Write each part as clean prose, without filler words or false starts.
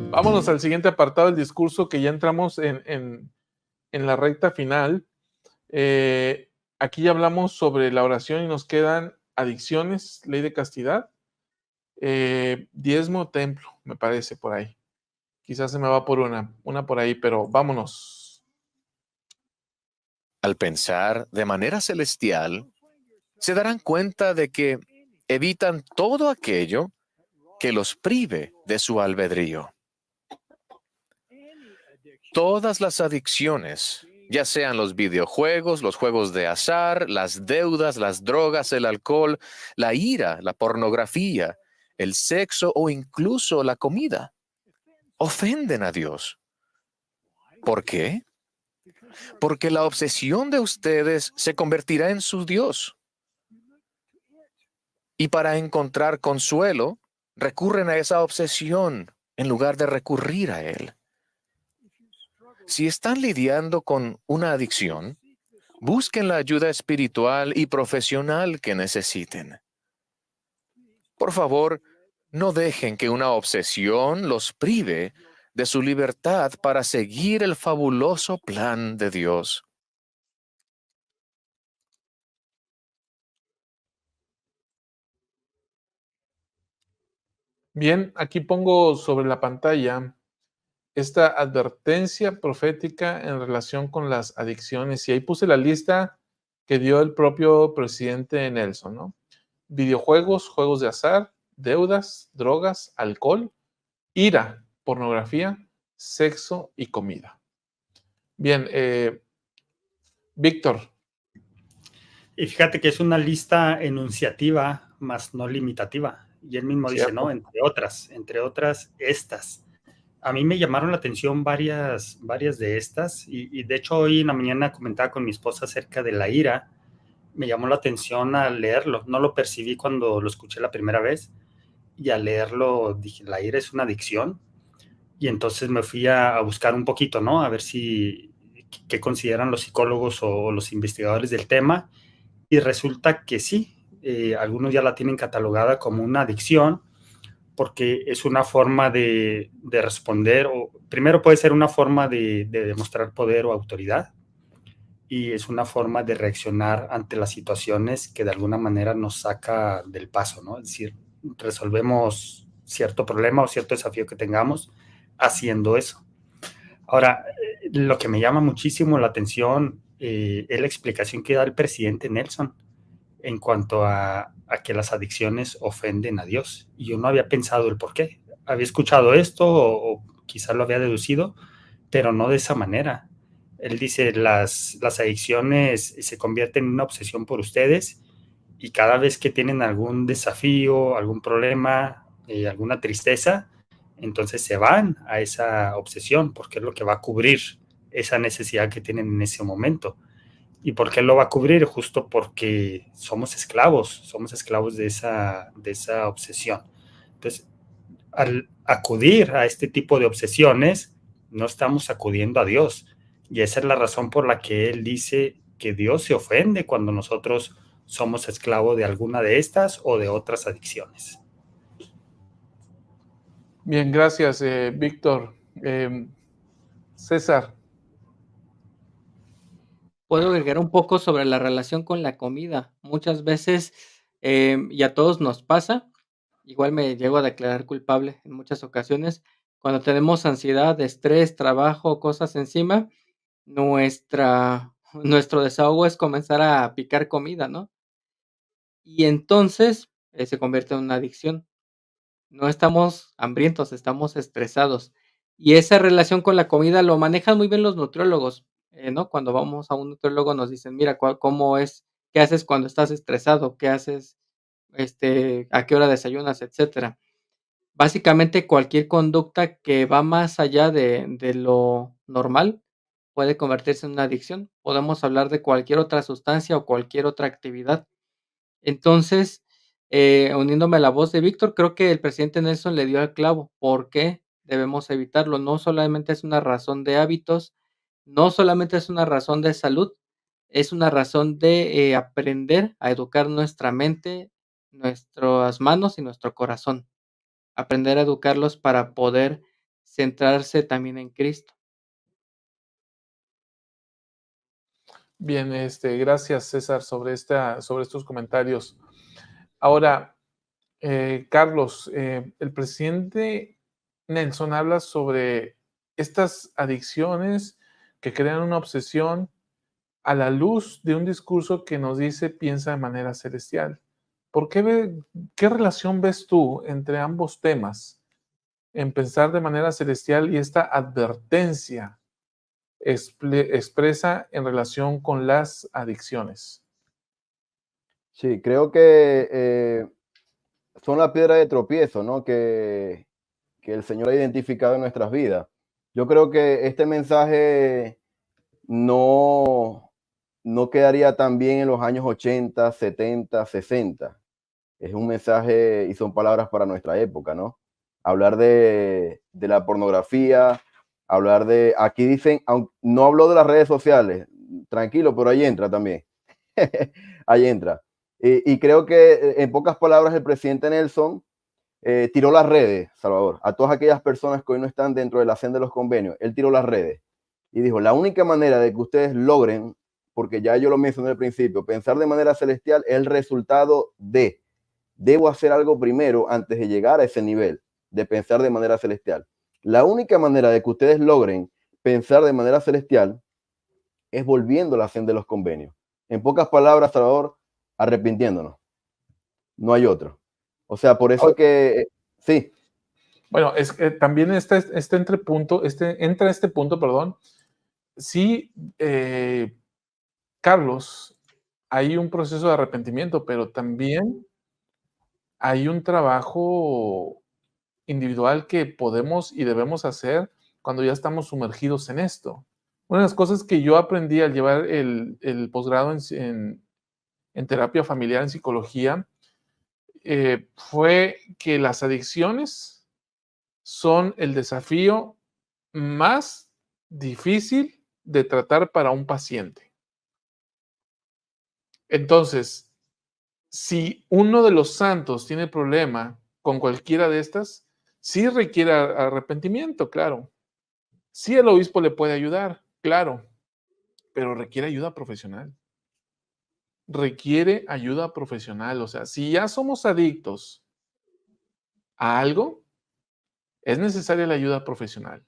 Vámonos al siguiente apartado del discurso, que ya entramos en la recta final. Aquí ya hablamos sobre la oración y nos quedan adicciones, ley de castidad, diezmo, templo, me parece por ahí. Quizás se me va por una por ahí, pero vámonos. Al pensar de manera celestial, se darán cuenta de que evitan todo aquello que los prive de su albedrío. Todas las adicciones, ya sean los videojuegos, los juegos de azar, las deudas, las drogas, el alcohol, la ira, la pornografía, el sexo o incluso la comida, ofenden a Dios. ¿Por qué? Porque la obsesión de ustedes se convertirá en su Dios. Y para encontrar consuelo, recurren a esa obsesión en lugar de recurrir a Él. Si están lidiando con una adicción, busquen la ayuda espiritual y profesional que necesiten. Por favor, no dejen que una obsesión los prive de su libertad para seguir el fabuloso plan de Dios. Bien, aquí pongo sobre la pantalla esta advertencia profética en relación con las adicciones, y ahí puse la lista que dio el propio presidente Nelson, ¿no? Videojuegos, juegos de azar, deudas, drogas, alcohol, ira, pornografía, sexo y comida. Bien, Víctor. Y fíjate que es una lista enunciativa, más no limitativa. Y él mismo dice, ¿no? Entre otras, estas. A mí me llamaron la atención varias de estas. Y de hecho hoy en la mañana comentaba con mi esposa acerca de la ira. Me llamó la atención al leerlo. No lo percibí cuando lo escuché la primera vez. Y al leerlo dije, la ira es una adicción. Y entonces me fui a buscar un poquito, ¿no? A ver qué consideran los psicólogos o los investigadores del tema. Y resulta que sí, algunos ya la tienen catalogada como una adicción, porque es una forma de responder, o primero puede ser una forma de demostrar poder o autoridad, y es una forma de reaccionar ante las situaciones que de alguna manera nos saca del paso, ¿no? Es decir, resolvemos cierto problema o cierto desafío que tengamos haciendo eso. Ahora, lo que me llama muchísimo la atención es la explicación que da el presidente Nelson en cuanto a que las adicciones ofenden a Dios. Y yo no había pensado el por qué. Había escuchado esto o quizás lo había deducido, pero no de esa manera. Él dice, las adicciones se convierten en una obsesión por ustedes, y cada vez que tienen algún desafío, algún problema, alguna tristeza, entonces se van a esa obsesión, porque es lo que va a cubrir esa necesidad que tienen en ese momento. ¿Y por qué lo va a cubrir? Justo porque somos esclavos de esa obsesión. Entonces, al acudir a este tipo de obsesiones, no estamos acudiendo a Dios. Y esa es la razón por la que Él dice que Dios se ofende cuando nosotros somos esclavos de alguna de estas o de otras adicciones. Bien, gracias, Víctor. César. Puedo agregar un poco sobre la relación con la comida. Muchas veces, y a todos nos pasa, igual me llego a declarar culpable en muchas ocasiones, cuando tenemos ansiedad, estrés, trabajo, cosas encima, nuestro desahogo es comenzar a picar comida, ¿no? Y entonces se convierte en una adicción. No estamos hambrientos, estamos estresados. Y esa relación con la comida lo manejan muy bien los nutriólogos, ¿no? Cuando vamos a un nutriólogo nos dicen, mira, cómo es, qué haces cuando estás estresado, qué haces, a qué hora desayunas, etcétera. Básicamente cualquier conducta que va más allá de lo normal puede convertirse en una adicción. Podemos hablar de cualquier otra sustancia o cualquier otra actividad. Entonces, uniéndome a la voz de Víctor, creo que el presidente Nelson le dio al clavo. ¿Por qué? debemos evitarlo. No solamente es una razón de hábitos, no solamente es una razón de salud, es una razón de aprender a educar nuestra mente, nuestras manos y nuestro corazón. Aprender a educarlos para poder centrarse también en Cristo. Bien, gracias César sobre estos comentarios. Ahora, Carlos, el presidente Nelson habla sobre estas adicciones que crean una obsesión a la luz de un discurso que nos dice piensa de manera celestial. ¿Qué relación ves tú entre ambos temas, en pensar de manera celestial y esta advertencia expresa en relación con las adicciones? Sí, creo que son la piedra de tropiezo, ¿no? Que el Señor ha identificado en nuestras vidas. Yo creo que este mensaje no quedaría tan bien en los años 80, 70, 60. Es un mensaje y son palabras para nuestra época, ¿no? Hablar de la pornografía, hablar de, aquí dicen, no habló de las redes sociales, tranquilo, pero ahí entra también. Ahí entra. Y creo que en pocas palabras el presidente Nelson tiró las redes, Salvador, a todas aquellas personas que hoy no están dentro de la senda de los convenios. Él tiró las redes y dijo, la única manera de que ustedes logren, porque ya yo lo mencioné al principio, pensar de manera celestial es el resultado de, debo hacer algo primero antes de llegar a ese nivel de pensar de manera celestial. La única manera de que ustedes logren pensar de manera celestial es volviendo a la senda de los convenios. En pocas palabras, Salvador, arrepintiéndonos. No hay otro. O sea, por eso que sí. Bueno, es que también entra este punto, perdón. Sí, Carlos, hay un proceso de arrepentimiento, pero también hay un trabajo individual que podemos y debemos hacer cuando ya estamos sumergidos en esto. Una de las cosas que yo aprendí al llevar el posgrado en terapia familiar, en psicología, fue que las adicciones son el desafío más difícil de tratar para un paciente. Entonces, si uno de los santos tiene problema con cualquiera de estas, sí requiere arrepentimiento, claro. Sí el obispo le puede ayudar, claro, pero requiere ayuda profesional. Requiere ayuda profesional. O sea, si ya somos adictos a algo, es necesaria la ayuda profesional.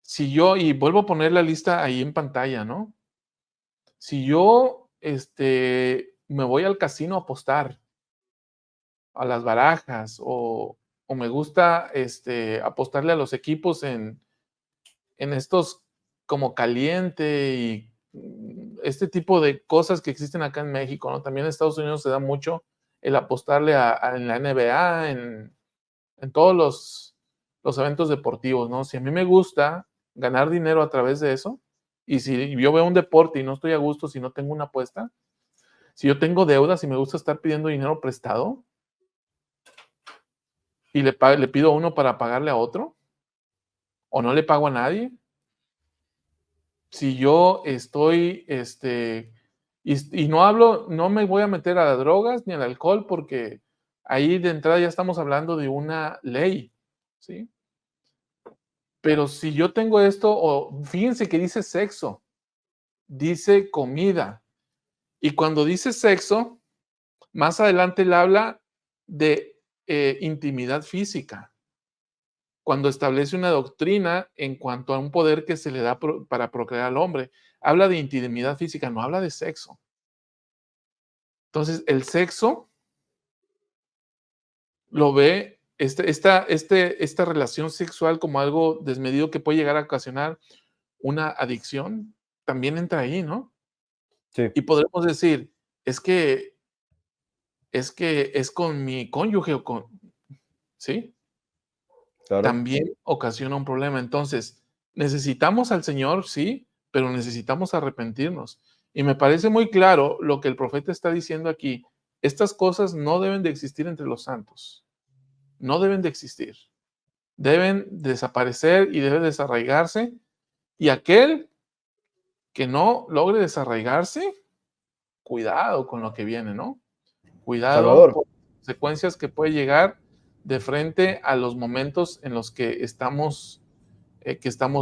Si yo, y vuelvo a poner la lista ahí en pantalla, ¿no? Si yo me voy al casino a apostar, a las barajas, o me gusta apostarle a los equipos en estos como Caliente y este tipo de cosas que existen acá en México, ¿no? También en Estados Unidos se da mucho el apostarle en la NBA, en todos los eventos deportivos, ¿no? Si a mí me gusta ganar dinero a través de eso, y si yo veo un deporte y no estoy a gusto si no tengo una apuesta, si yo tengo deudas y me gusta estar pidiendo dinero prestado y le pido a uno para pagarle a otro, o no le pago a nadie, si yo estoy, y no me voy a meter a las drogas ni al alcohol, porque ahí de entrada ya estamos hablando de una ley, ¿sí? Pero si yo tengo esto, o fíjense que dice sexo, dice comida, y cuando dice sexo, más adelante él habla de intimidad física, cuando establece una doctrina en cuanto a un poder que se le da para procrear al hombre. Habla de intimidad física, no habla de sexo. Entonces, el sexo lo ve, esta relación sexual como algo desmedido que puede llegar a ocasionar una adicción, también entra ahí, ¿no? Sí. Y podremos decir, es que es con mi cónyuge o con, ¿sí? Claro. También ocasiona un problema. Entonces, necesitamos al Señor, sí, pero necesitamos arrepentirnos. Y me parece muy claro lo que el profeta está diciendo aquí. Estas cosas no deben de existir entre los santos. No deben de existir. deben desaparecer y debe desarraigarse, y aquel que no logre desarraigarse, cuidado con lo que viene, ¿no? Cuidado Salvador, por las consecuencias que puede llegar de frente a los momentos en los que estamos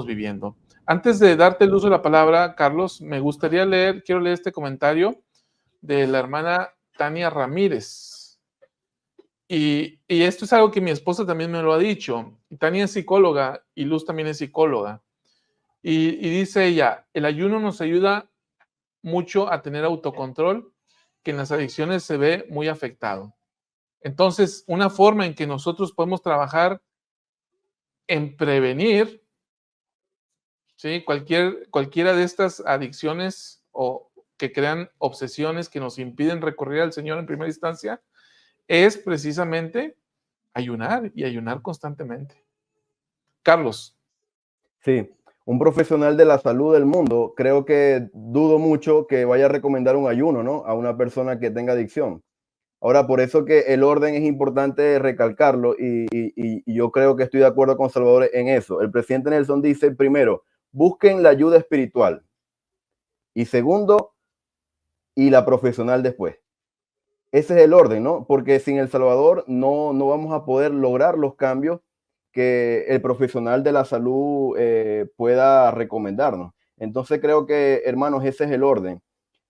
viviendo. Antes de darte el uso de la palabra, Carlos, me gustaría quiero leer este comentario de la hermana Tania Ramírez. Y esto es algo que mi esposa también me lo ha dicho. Tania es psicóloga y Luz también es psicóloga. Y dice ella, el ayuno nos ayuda mucho a tener autocontrol, que en las adicciones se ve muy afectado. Entonces, una forma en que nosotros podemos trabajar en prevenir, ¿sí?, cualquiera de estas adicciones o que crean obsesiones que nos impiden recurrir al Señor en primera instancia, es precisamente ayunar y ayunar constantemente. Carlos. sí, un profesional de la salud del mundo, creo que dudo mucho que vaya a recomendar un ayuno, ¿no?, a una persona que tenga adicción. Ahora, por eso que el orden es importante recalcarlo y yo creo que estoy de acuerdo con Salvador en eso. El presidente Nelson dice, primero, busquen la ayuda espiritual y segundo, y la profesional después. Ese es el orden, ¿no? Porque sin El Salvador no vamos a poder lograr los cambios que el profesional de la salud pueda recomendarnos. Entonces creo que, hermanos, ese es el orden.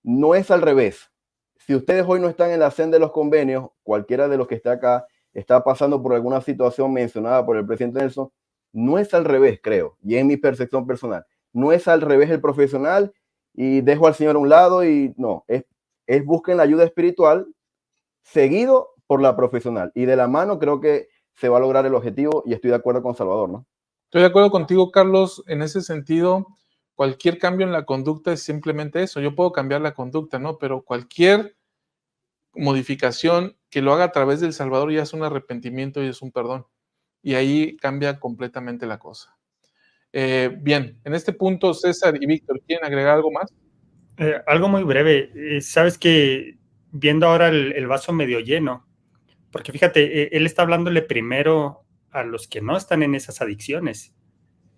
No es al revés. Si ustedes hoy no están en la senda de los convenios, cualquiera de los que está acá está pasando por alguna situación mencionada por el presidente Nelson, no es al revés, creo, y es mi percepción personal. No es al revés el profesional y dejo al Señor a un lado y no, es busquen la ayuda espiritual seguido por la profesional. Y de la mano creo que se va a lograr el objetivo y estoy de acuerdo con Salvador, ¿no? Estoy de acuerdo contigo, Carlos, en ese sentido. Cualquier cambio en la conducta es simplemente eso. Yo puedo cambiar la conducta, ¿no? Pero cualquier modificación que lo haga a través del Salvador ya es un arrepentimiento y es un perdón. Y ahí cambia completamente la cosa. Bien, en este punto, César y Víctor, ¿quieren agregar algo más? Algo muy breve. Sabes que viendo ahora el vaso medio lleno, porque fíjate, él está hablándole primero a los que no están en esas adicciones.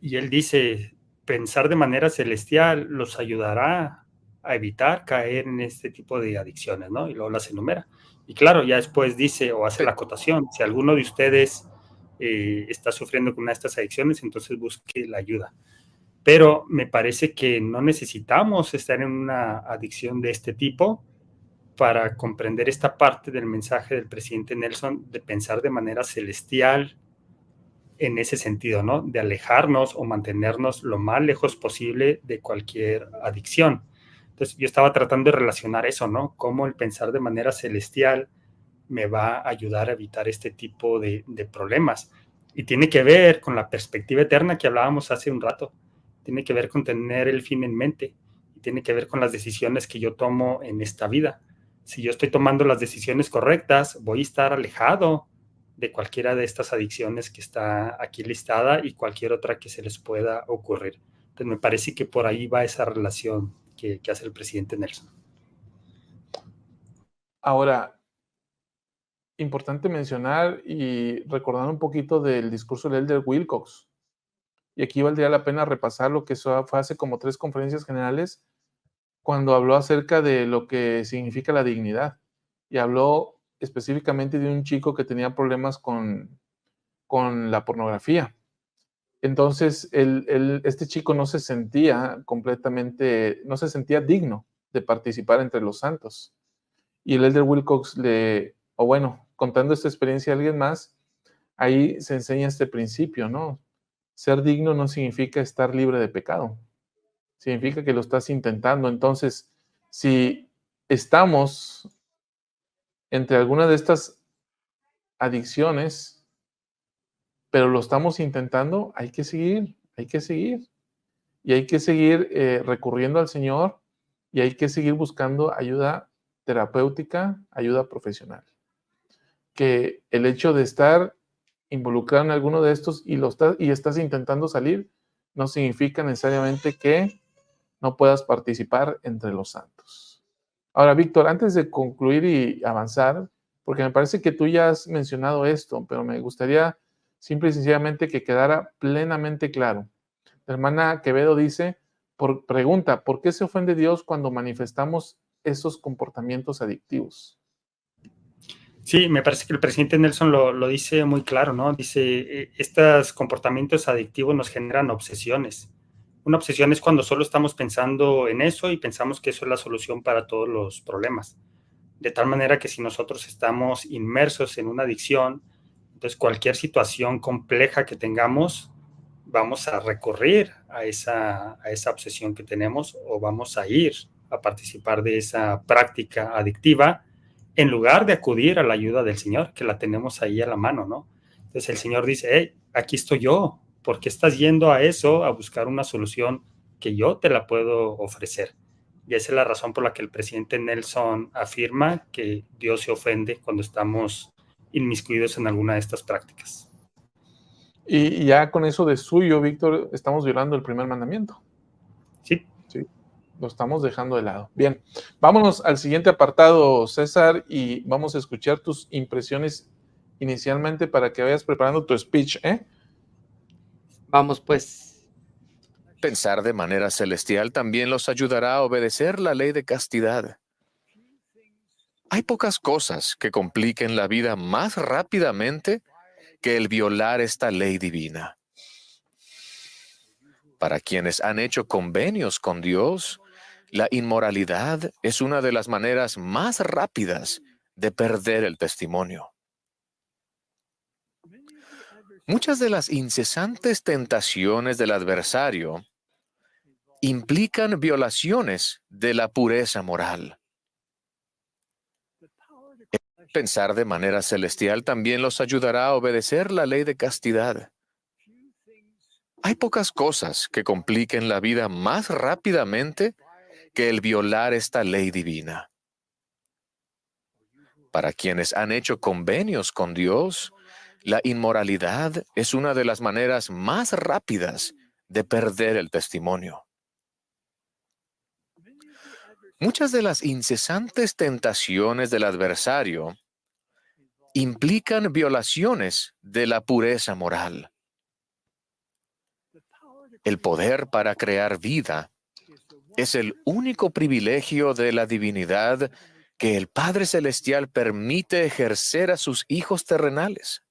Y él dice, pensar de manera celestial los ayudará a evitar caer en este tipo de adicciones, ¿no? Y luego las enumera. Y claro, ya después dice o hace la acotación, si alguno de ustedes está sufriendo con una de estas adicciones, entonces busque la ayuda. Pero me parece que no necesitamos estar en una adicción de este tipo para comprender esta parte del mensaje del presidente Nelson de pensar de manera celestial en ese sentido, ¿no? De alejarnos o mantenernos lo más lejos posible de cualquier adicción. Entonces, yo estaba tratando de relacionar eso, ¿no? Cómo el pensar de manera celestial me va a ayudar a evitar este tipo de problemas. Y tiene que ver con la perspectiva eterna que hablábamos hace un rato. Tiene que ver con tener el fin en mente. Y tiene que ver con las decisiones que yo tomo en esta vida. Si yo estoy tomando las decisiones correctas, voy a estar alejado de cualquiera de estas adicciones que está aquí listada y cualquier otra que se les pueda ocurrir. Entonces me parece que por ahí va esa relación que hace el presidente Nelson. Ahora, importante mencionar y recordar un poquito del discurso del Elder Wilcox. Y aquí valdría la pena repasar lo que fue hace como 3 conferencias generales, cuando habló acerca de lo que significa la dignidad. Y habló específicamente de un chico que tenía problemas con la pornografía. Entonces, este chico no se sentía digno de participar entre los santos. Y el Elder Wilcox contando esta experiencia a alguien más, ahí se enseña este principio, ¿no? Ser digno no significa estar libre de pecado. Significa que lo estás intentando. Entonces, si estamos entre alguna de estas adicciones, pero lo estamos intentando, hay que seguir. Y hay que seguir recurriendo al Señor y hay que seguir buscando ayuda terapéutica, ayuda profesional. Que el hecho de estar involucrado en alguno de estos y estás intentando salir, no significa necesariamente que no puedas participar entre los santos. Ahora, Víctor, antes de concluir y avanzar, porque me parece que tú ya has mencionado esto, pero me gustaría Simple y sencillamente que quedara plenamente claro. La hermana Quevedo dice, pregunta, ¿por qué se ofende Dios cuando manifestamos esos comportamientos adictivos? Sí, me parece que el presidente Nelson lo dice muy claro, ¿no? Dice, estos comportamientos adictivos nos generan obsesiones. Una obsesión es cuando solo estamos pensando en eso y pensamos que eso es la solución para todos los problemas. De tal manera que si nosotros estamos inmersos en una adicción, entonces cualquier situación compleja que tengamos, vamos a recurrir a esa obsesión que tenemos o vamos a ir a participar de esa práctica adictiva en lugar de acudir a la ayuda del Señor, que la tenemos ahí a la mano, ¿no? Entonces el Señor dice, hey, aquí estoy yo, ¿por qué estás yendo a eso, a buscar una solución que yo te la puedo ofrecer? Y esa es la razón por la que el presidente Nelson afirma que Dios se ofende cuando estamos inmiscuidos en alguna de estas prácticas. Y ya con eso de suyo, Víctor, estamos violando el primer mandamiento. Sí. Sí, lo estamos dejando de lado. Bien, vámonos al siguiente apartado, César, y vamos a escuchar tus impresiones inicialmente para que vayas preparando tu speech, ¿eh? Vamos pues. Pensar de manera celestial también los ayudará a obedecer la ley de castidad. Hay pocas cosas que compliquen la vida más rápidamente que el violar esta ley divina. Para quienes han hecho convenios con Dios, la inmoralidad es una de las maneras más rápidas de perder el testimonio. Muchas de las incesantes tentaciones del adversario implican violaciones de la pureza moral. Pensar de manera celestial también los ayudará a obedecer la ley de castidad. Hay pocas cosas que compliquen la vida más rápidamente que el violar esta ley divina. Para quienes han hecho convenios con Dios, la inmoralidad es una de las maneras más rápidas de perder el testimonio. Muchas de las incesantes tentaciones del adversario implican violaciones de la pureza moral. El poder para crear vida es el único privilegio de la divinidad que el Padre Celestial permite ejercer a sus hijos terrenales.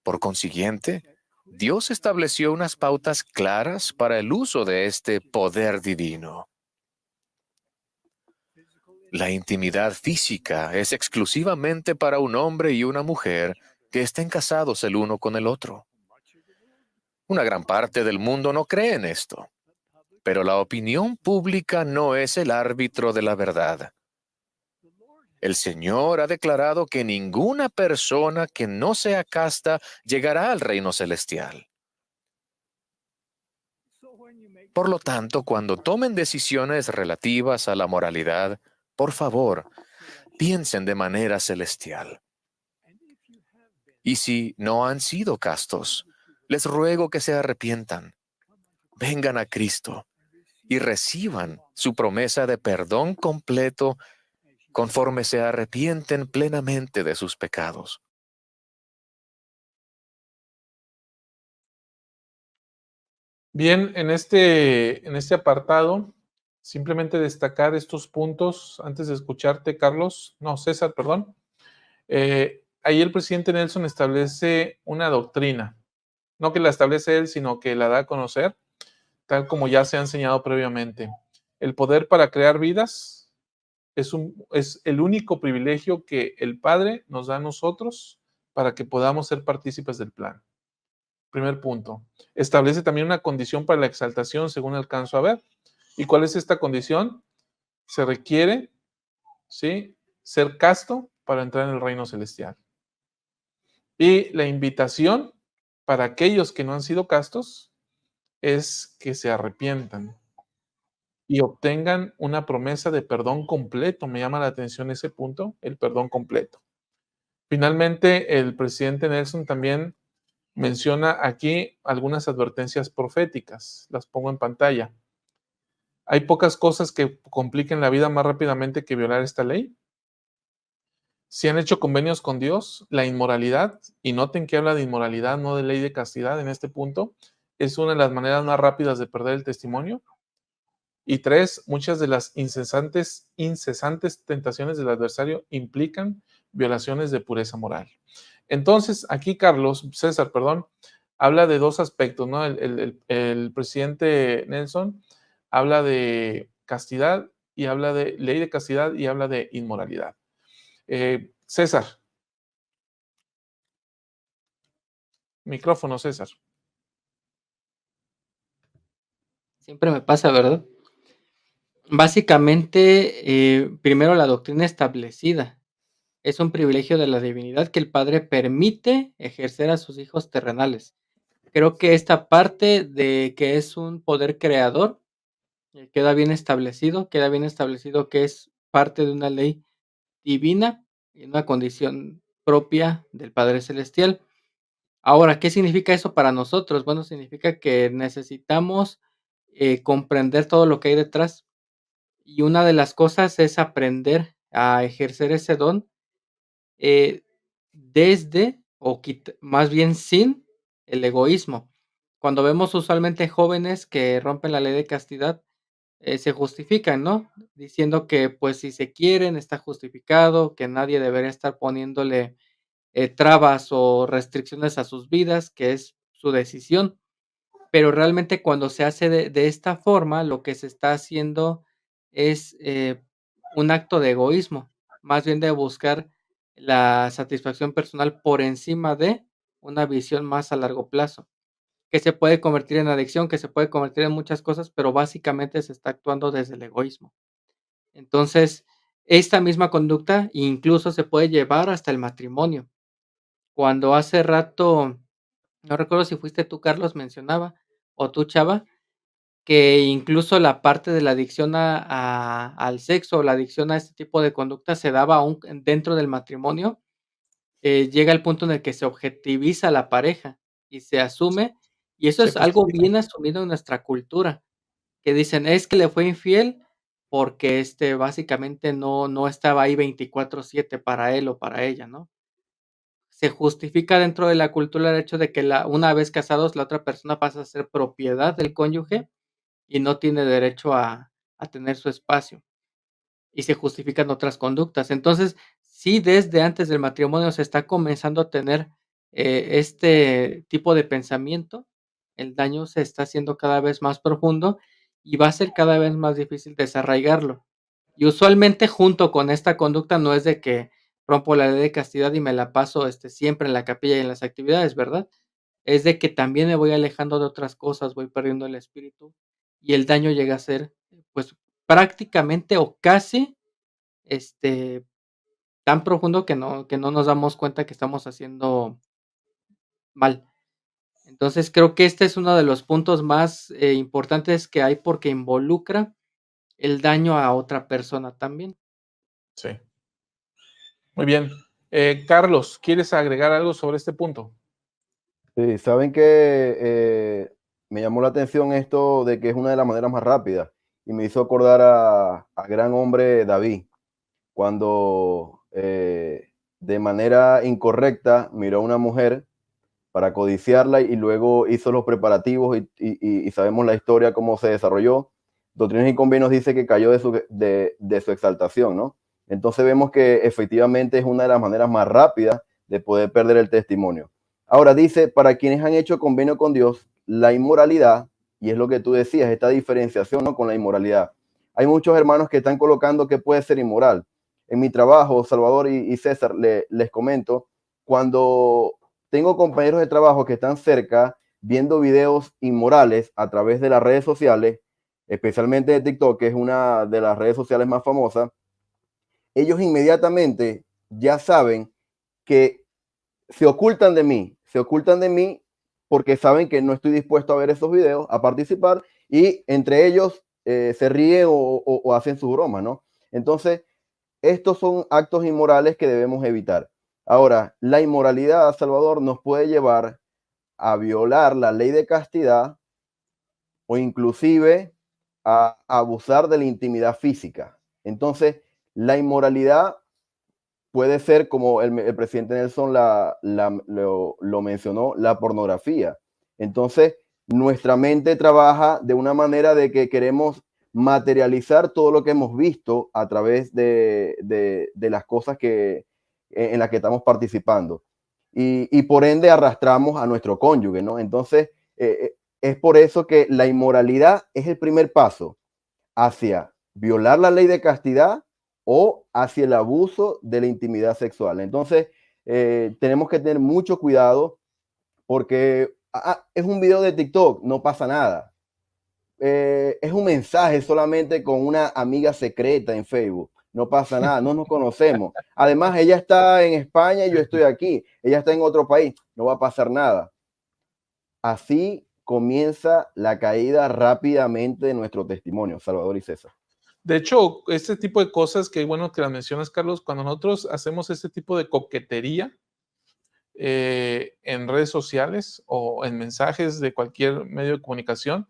Por consiguiente, Dios estableció unas pautas claras para el uso de este poder divino. La intimidad física es exclusivamente para un hombre y una mujer que estén casados el uno con el otro. Una gran parte del mundo no cree en esto, pero la opinión pública no es el árbitro de la verdad. El Señor ha declarado que ninguna persona que no sea casta llegará al reino celestial. Por lo tanto, cuando tomen decisiones relativas a la moralidad, por favor, piensen de manera celestial. Y si no han sido castos, les ruego que se arrepientan, vengan a Cristo y reciban su promesa de perdón completo conforme se arrepienten plenamente de sus pecados. Bien, en este apartado, simplemente destacar estos puntos antes de escucharte, César, perdón. Ahí el presidente Nelson establece una doctrina, no que la establece él, sino que la da a conocer, tal como ya se ha enseñado previamente. El poder para crear vidas es el único privilegio que el Padre nos da a nosotros para que podamos ser partícipes del plan. Primer punto. Establece también una condición para la exaltación, según alcanzo a ver. ¿Y cuál es esta condición? Se requiere, ¿sí?, ser casto para entrar en el reino celestial. Y la invitación para aquellos que no han sido castos es que se arrepientan y obtengan una promesa de perdón completo. Me llama la atención ese punto, el perdón completo. Finalmente, el presidente Nelson también menciona aquí algunas advertencias proféticas. Las pongo en pantalla. Hay pocas cosas que compliquen la vida más rápidamente que violar esta ley. si han hecho convenios con Dios, la inmoralidad, y noten que habla de inmoralidad, no de ley de castidad en este punto, es una de las maneras más rápidas de perder el testimonio. Y 3, muchas de las incesantes tentaciones del adversario implican violaciones de pureza moral. Entonces, aquí César, habla de dos aspectos, ¿no? El presidente Nelson habla de castidad y habla de ley de castidad y habla de inmoralidad. César. Micrófono, César. Siempre me pasa, ¿verdad? Básicamente, primero la doctrina establecida. Es un privilegio de la divinidad que el Padre permite ejercer a sus hijos terrenales. Creo que esta parte de que es un poder creador queda bien establecido que es parte de una ley divina y una condición propia del Padre Celestial. Ahora, ¿qué significa eso para nosotros? Bueno, significa que necesitamos comprender todo lo que hay detrás. Y una de las cosas es aprender a ejercer ese don eh, desde, más bien sin el egoísmo. Cuando vemos usualmente jóvenes que rompen la ley de castidad, se justifican, ¿no? Diciendo que pues si se quieren está justificado, que nadie debería estar poniéndole trabas o restricciones a sus vidas, que es su decisión. Pero realmente cuando se hace de esta forma, lo que se está haciendo es un acto de egoísmo, más bien de buscar la satisfacción personal por encima de una visión más a largo plazo, que se puede convertir en adicción, que se puede convertir en muchas cosas, pero básicamente se está actuando desde el egoísmo. Entonces, esta misma conducta incluso se puede llevar hasta el matrimonio. Cuando hace rato, no recuerdo si fuiste tú, Carlos, mencionaba, o tú, Chava, que incluso la parte de la adicción al sexo, o la adicción a este tipo de conducta se daba aún dentro del matrimonio, llega el punto en el que se objetiviza a la pareja y se asume, y eso Se es algo justifica. bien asumido en nuestra cultura, que dicen: "Es que le fue infiel porque, básicamente no estaba ahí 24/7 para él o para ella", ¿no? Se justifica dentro de la cultura el hecho de que una vez casados, la otra persona pasa a ser propiedad del cónyuge y no tiene derecho a tener su espacio, y se justifican otras conductas. Entonces, sí, desde antes del matrimonio se está comenzando a tener, este tipo de pensamiento, el daño se está haciendo cada vez más profundo y va a ser cada vez más difícil desarraigarlo. Y usualmente junto con esta conducta no es de que rompo la ley de castidad y me la paso, siempre en la capilla y en las actividades, ¿verdad? Es de que también me voy alejando de otras cosas, voy perdiendo el espíritu y el daño llega a ser, pues, prácticamente o casi, este, tan profundo que no nos damos cuenta que estamos haciendo mal. Entonces, creo que este es uno de los puntos más, importantes que hay, porque involucra el daño a otra persona también. Sí. Muy bien. Carlos, ¿quieres agregar algo sobre este punto? Sí, saben que me llamó la atención esto de que es una de las maneras más rápidas y me hizo acordar a gran hombre David, cuando de manera incorrecta miró a una mujer para codiciarla y luego hizo los preparativos y sabemos la historia, cómo se desarrolló. Doctrinas y Convenios dice que cayó de su exaltación, ¿no? Entonces vemos que efectivamente es una de las maneras más rápidas de poder perder el testimonio. Ahora dice, para quienes han hecho convenio con Dios, la inmoralidad, y es lo que tú decías, esta diferenciación, ¿no?, con la inmoralidad. Hay muchos hermanos que están colocando que puede ser inmoral. En mi trabajo, Salvador y César, les comento, cuando tengo compañeros de trabajo que están cerca viendo videos inmorales a través de las redes sociales, especialmente de TikTok, que es una de las redes sociales más famosas, ellos inmediatamente ya saben que se ocultan de mí porque saben que no estoy dispuesto a ver esos videos, a participar, y entre ellos se ríen o hacen su broma, ¿no? Entonces, estos son actos inmorales que debemos evitar. Ahora, la inmoralidad, Salvador, nos puede llevar a violar la ley de castidad o inclusive a abusar de la intimidad física. Entonces, la inmoralidad puede ser, como el presidente Nelson lo mencionó, la pornografía. Entonces, nuestra mente trabaja de una manera de que queremos materializar todo lo que hemos visto a través de las cosas en las que estamos participando. Y por ende arrastramos a nuestro cónyuge, ¿no? Entonces, es por eso que la inmoralidad es el primer paso hacia violar la ley de castidad o hacia el abuso de la intimidad sexual. Entonces, tenemos que tener mucho cuidado porque es un video de TikTok, no pasa nada. Es un mensaje solamente con una amiga secreta en Facebook. No pasa nada, no nos conocemos. Además, ella está en España y yo estoy aquí. Ella está en otro país, no va a pasar nada. Así comienza la caída rápidamente de nuestro testimonio, Salvador y César. De hecho, este tipo de cosas, que bueno que las mencionas, Carlos, cuando nosotros hacemos este tipo de coquetería en redes sociales o en mensajes de cualquier medio de comunicación,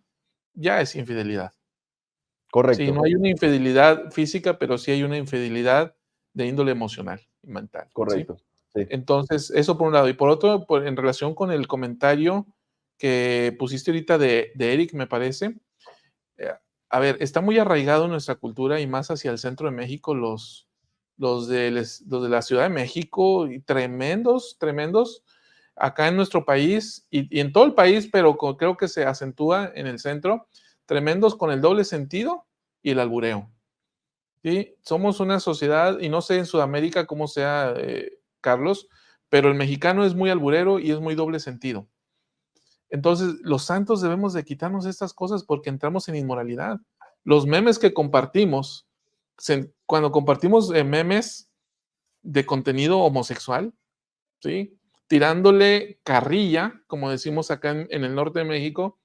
ya es infidelidad. Correcto. Sí, no hay una infidelidad física, pero sí hay una infidelidad de índole emocional y mental. Correcto. ¿sí? Sí. Entonces, eso por un lado. Y por otro, en relación con el comentario que pusiste ahorita de Eric, me parece, a ver, está muy arraigado en nuestra cultura y más hacia el centro de México, los de la Ciudad de México, y tremendos, acá en nuestro país y en todo el país, pero creo que se acentúa en el centro, tremendos con el doble sentido y el albureo. ¿Sí? Somos una sociedad, y no sé en Sudamérica cómo sea, Carlos, pero el mexicano es muy alburero y es muy doble sentido. Entonces, los santos debemos de quitarnos estas cosas porque entramos en inmoralidad. Los memes que compartimos, cuando compartimos memes de contenido homosexual, ¿sí? Tirándole carrilla, como decimos acá en el norte de México,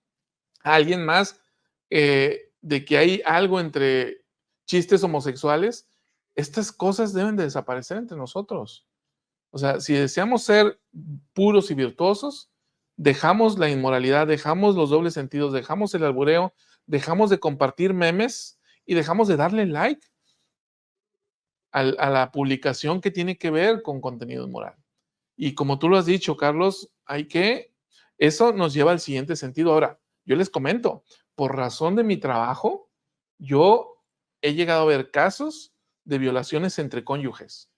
a alguien más, de que hay algo entre chistes homosexuales, estas cosas deben de desaparecer entre nosotros. O sea, si deseamos ser puros y virtuosos, dejamos la inmoralidad, dejamos los dobles sentidos, dejamos el albureo, dejamos de compartir memes y dejamos de darle like a la publicación que tiene que ver con contenido inmoral. Y como tú lo has dicho, Carlos, eso nos lleva al siguiente sentido. Ahora, yo les comento, por razón de mi trabajo, yo he llegado a ver casos de violaciones entre cónyuges.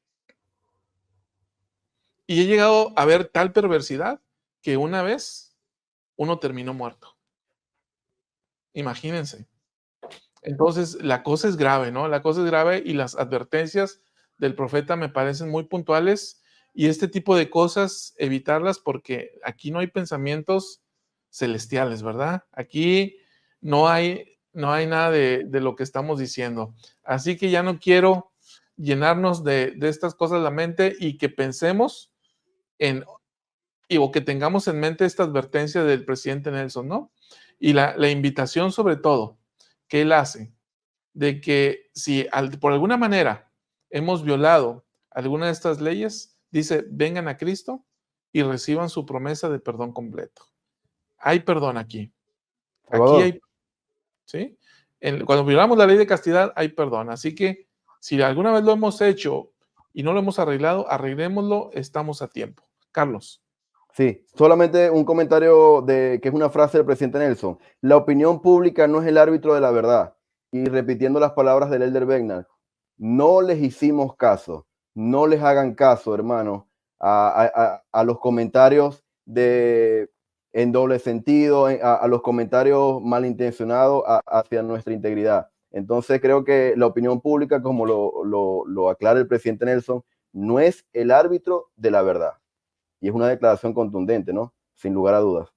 Y he llegado a ver tal perversidad que una vez uno terminó muerto. Imagínense. Entonces, la cosa es grave, ¿no? La cosa es grave y las advertencias del profeta me parecen muy puntuales y este tipo de cosas evitarlas porque aquí no hay pensamientos celestiales, ¿verdad? Aquí no hay nada de lo que estamos diciendo. Así que ya no quiero llenarnos de estas cosas la mente y que pensemos o que tengamos en mente esta advertencia del presidente Nelson, ¿no? Y la invitación sobre todo que él hace de que si por alguna manera hemos violado alguna de estas leyes, dice, vengan a Cristo y reciban su promesa de perdón completo. Hay perdón aquí. Salvador. Aquí hay, ¿sí? Cuando violamos la ley de castidad, hay perdón. Así que si alguna vez lo hemos hecho y no lo hemos arreglado, arreglémoslo, estamos a tiempo. Carlos. Sí, solamente un comentario que es una frase del presidente Nelson. La opinión pública no es el árbitro de la verdad. Y repitiendo las palabras del Elder Begnar, no les hicimos caso, no les hagan caso, hermanos, a los comentarios en doble sentido, a los comentarios malintencionados hacia nuestra integridad. Entonces creo que la opinión pública, como lo aclara el presidente Nelson, no es el árbitro de la verdad. Y es una declaración contundente, ¿no? Sin lugar a dudas.